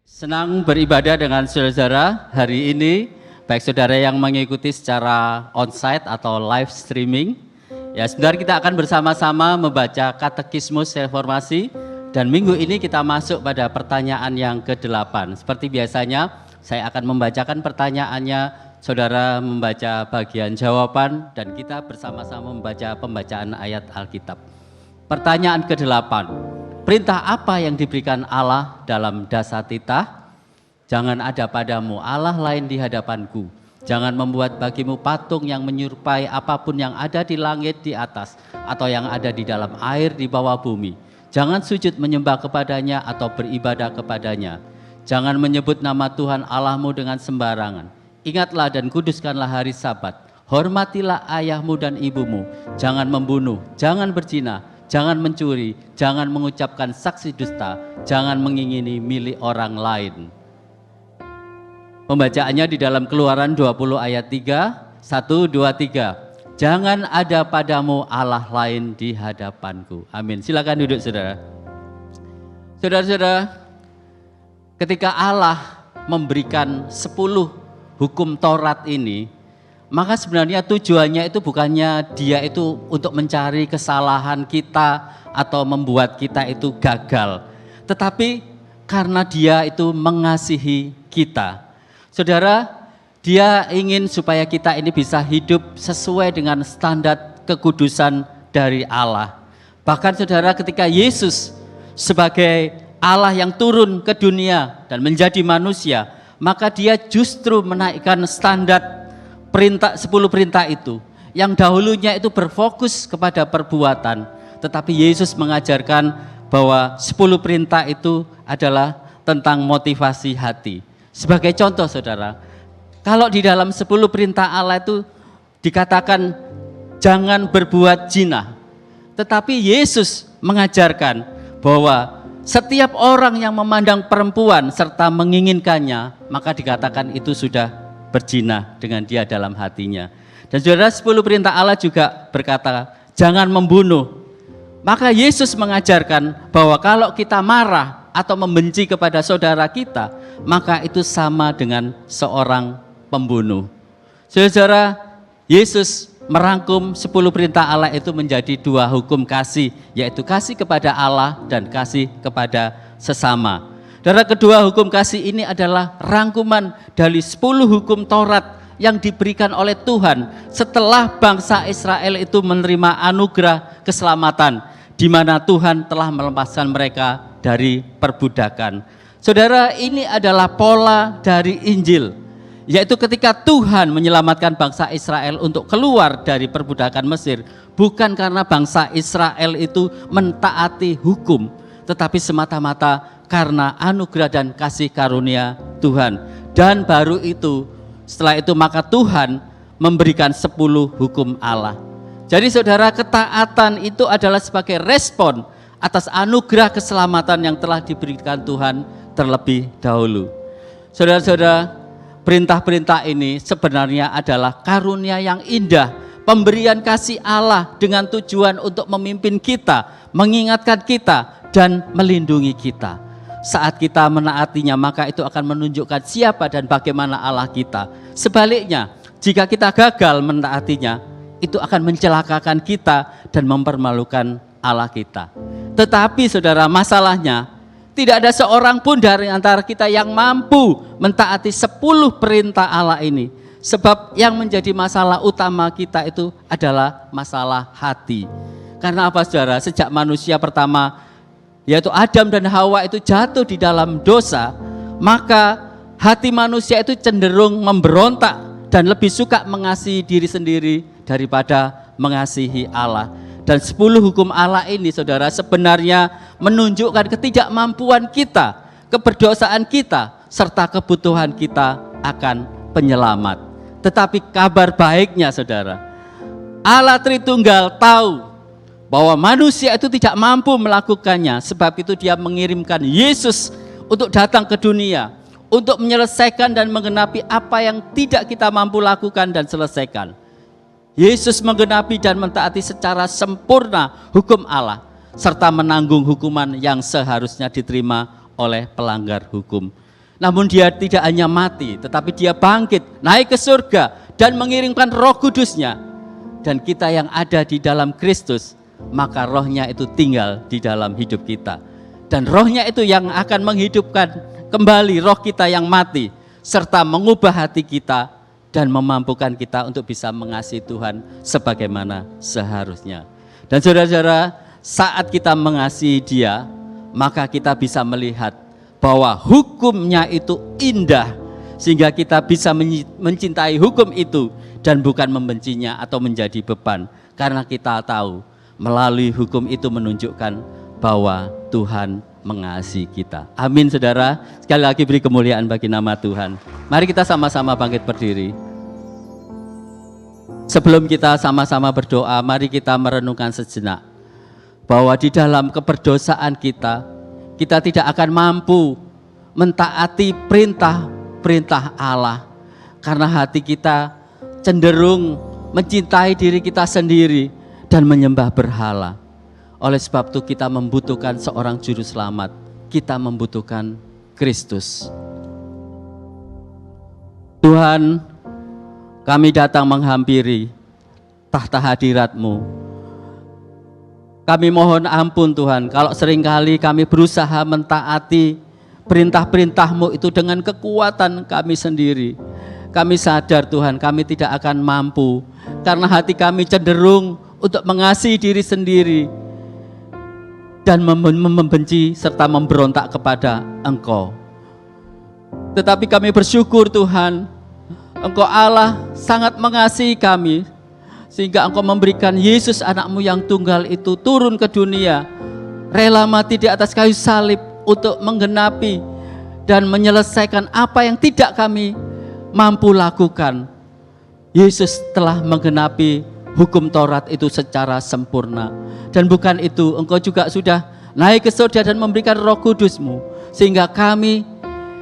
Senang beribadah dengan saudara hari ini, baik saudara yang mengikuti secara onsite atau live streaming. Ya, sebentar kita akan bersama-sama membaca Katekismus Reformasi dan minggu ini kita masuk pada pertanyaan yang ke-8. Seperti biasanya, saya akan membacakan pertanyaannya, saudara membaca bagian jawaban dan kita bersama-sama membaca pembacaan ayat Alkitab. Pertanyaan ke-8. Perintah apa yang diberikan Allah dalam Dasatita? Jangan ada padamu Allah lain di hadapanku. Jangan membuat bagimu patung yang menyerupai apapun yang ada di langit di atas atau yang ada di dalam air di bawah bumi. Jangan sujud menyembah kepadanya atau beribadah kepadanya. Jangan menyebut nama Tuhan Allahmu dengan sembarangan. Ingatlah dan kuduskanlah hari Sabat. Hormatilah ayahmu dan ibumu. Jangan membunuh, jangan berzina, jangan mencuri, jangan mengucapkan saksi dusta, jangan mengingini milik orang lain. Pembacaannya di dalam Keluaran 20 ayat 3, 1, 2, 3. Jangan ada padamu Allah lain di hadapanku. Amin. Silakan duduk saudara. Saudara-saudara, ketika Allah memberikan 10 hukum Taurat ini, maka sebenarnya tujuannya itu bukannya dia itu untuk mencari kesalahan kita atau membuat kita itu gagal. Tetapi karena dia itu mengasihi kita. Saudara, dia ingin supaya kita ini bisa hidup sesuai dengan standar kekudusan dari Allah. Bahkan saudara, ketika Yesus sebagai Allah yang turun ke dunia dan menjadi manusia, maka dia justru menaikkan standar perintah 10 perintah itu yang dahulunya itu berfokus kepada perbuatan, tetapi Yesus mengajarkan bahwa 10 perintah itu adalah tentang motivasi hati. Sebagai contoh saudara, kalau di dalam 10 perintah Allah itu dikatakan jangan berbuat zina, tetapi Yesus mengajarkan bahwa setiap orang yang memandang perempuan serta menginginkannya, maka dikatakan itu sudah berzina dengan dia dalam hatinya. Dan saudara, 10 perintah Allah juga berkata jangan membunuh. Maka Yesus mengajarkan bahwa kalau kita marah atau membenci kepada saudara kita, maka itu sama dengan seorang pembunuh. Saudara, Yesus merangkum 10 perintah Allah itu menjadi 2 hukum kasih, yaitu kasih kepada Allah dan kasih kepada sesama. Dan kedua hukum kasih ini adalah rangkuman dari 10 hukum Taurat yang diberikan oleh Tuhan setelah bangsa Israel itu menerima anugerah keselamatan, di mana Tuhan telah melepaskan mereka dari perbudakan. Saudara, ini adalah pola dari Injil, yaitu ketika Tuhan menyelamatkan bangsa Israel untuk keluar dari perbudakan Mesir, bukan karena bangsa Israel itu mentaati hukum, tetapi semata-mata karena anugerah dan kasih karunia Tuhan. Dan baru itu, setelah itu maka Tuhan memberikan 10 hukum Allah. Jadi saudara, ketaatan itu adalah sebagai respon atas anugerah keselamatan yang telah diberikan Tuhan terlebih dahulu. Saudara-saudara, perintah-perintah ini sebenarnya adalah karunia yang indah, pemberian kasih Allah dengan tujuan untuk memimpin kita, mengingatkan kita, dan melindungi kita. Saat kita menaatinya, maka itu akan menunjukkan siapa dan bagaimana Allah kita. Sebaliknya, jika kita gagal menaatinya, itu akan mencelakakan kita dan mempermalukan Allah kita. Tetapi saudara, masalahnya tidak ada seorang pun dari antara kita yang mampu mentaati 10 perintah Allah ini. Sebab yang menjadi masalah utama kita itu adalah masalah hati. Karena apa saudara? Sejak manusia pertama, yaitu Adam dan Hawa itu jatuh di dalam dosa, maka hati manusia itu cenderung memberontak dan lebih suka mengasihi diri sendiri daripada mengasihi Allah. Dan 10 hukum Allah ini saudara sebenarnya menunjukkan ketidakmampuan kita, keberdosaan kita, serta kebutuhan kita akan penyelamat. Tetapi kabar baiknya saudara, Allah Tritunggal tahu bahwa manusia itu tidak mampu melakukannya. Sebab itu dia mengirimkan Yesus untuk datang ke dunia, untuk menyelesaikan dan menggenapi apa yang tidak kita mampu lakukan dan selesaikan. Yesus menggenapi dan mentaati secara sempurna hukum Allah, serta menanggung hukuman yang seharusnya diterima oleh pelanggar hukum. Namun dia tidak hanya mati, tetapi dia bangkit, naik ke surga, dan mengirimkan Roh Kudus-Nya. Dan kita yang ada di dalam Kristus, maka Roh-Nya itu tinggal di dalam hidup kita. Dan Roh-Nya itu yang akan menghidupkan kembali roh kita yang mati, serta mengubah hati kita dan memampukan kita untuk bisa mengasihi Tuhan sebagaimana seharusnya. Dan saudara-saudara, saat kita mengasihi Dia, maka kita bisa melihat bahwa hukum-Nya itu indah, sehingga kita bisa mencintai hukum itu dan bukan membencinya atau menjadi beban, karena kita tahu melalui hukum itu menunjukkan bahwa Tuhan mengasihi kita. Amin saudara. Sekali lagi beri kemuliaan bagi nama Tuhan. Mari kita sama-sama bangkit berdiri. Sebelum kita sama-sama berdoa, mari kita merenungkan sejenak bahwa di dalam keberdosaan kita tidak akan mampu mentaati perintah Allah, karena hati kita cenderung mencintai diri kita sendiri dan menyembah berhala. Oleh sebab itu kita membutuhkan seorang juru selamat, kita membutuhkan Kristus. Tuhan, kami datang menghampiri tahta hadirat-Mu. Kami mohon ampun Tuhan, kalau seringkali kami berusaha mentaati perintah-perintah-Mu itu dengan kekuatan kami sendiri. Kami sadar Tuhan, kami tidak akan mampu, karena hati kami cenderung untuk mengasihi diri sendiri dan membenci serta memberontak kepada Engkau. Tetapi kami bersyukur Tuhan, Engkau Allah sangat mengasihi kami, sehingga Engkau memberikan Yesus anak-Mu yang tunggal itu turun ke dunia, rela mati di atas kayu salib untuk menggenapi dan menyelesaikan apa yang tidak kami mampu lakukan. Yesus telah menggenapi hukum Taurat itu secara sempurna. Dan bukan itu, Engkau juga sudah naik ke surga dan memberikan Roh Kudus-Mu, sehingga kami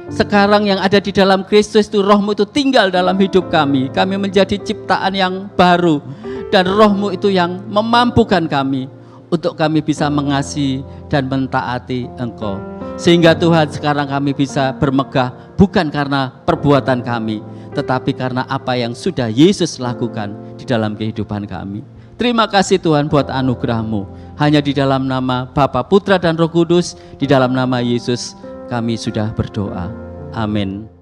sekarang yang ada di dalam Kristus itu, Roh-Mu itu tinggal dalam hidup kami. Kami menjadi ciptaan yang baru, dan Roh-Mu itu yang memampukan kami untuk kami bisa mengasihi dan mentaati Engkau. Sehingga Tuhan, sekarang kami bisa bermegah bukan karena perbuatan kami, tetapi karena apa yang sudah Yesus lakukan di dalam kehidupan kami. Terima kasih Tuhan buat anugerah-Mu. Hanya di dalam nama Bapa, Putra dan Roh Kudus, di dalam nama Yesus kami sudah berdoa. Amin.